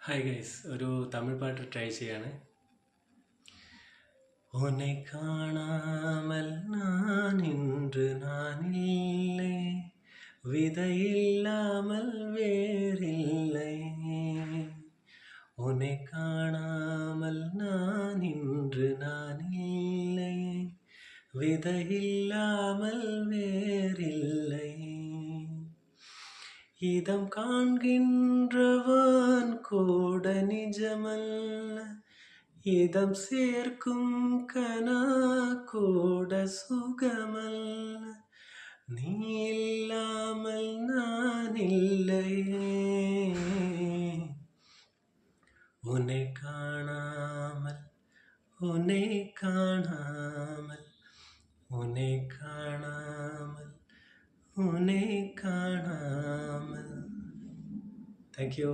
Hi guys, ഒരു തമിഴ് പാട്ട് try ചെയ്യാണ്. உன்னை காணாமல் நான் இன்று நான் இல்லை, விதையில்லாமல் வேறில்லை. உன்னை காணாமல் நான் இன்று நான் இல்லை, விதையில்லாமல் வேறில்லை. இதம் காண்கின்றவன் கூட நிஜமல்ல, இதம் சேர்க்கும் கனா கூட சுகமல்ல. நீ இல்லாமல் நான் இல்லையே, உன்னை காணாமல் உன்னை காணாமல் உன்னை காணாமல் உன்னை காணாமல். Thank you.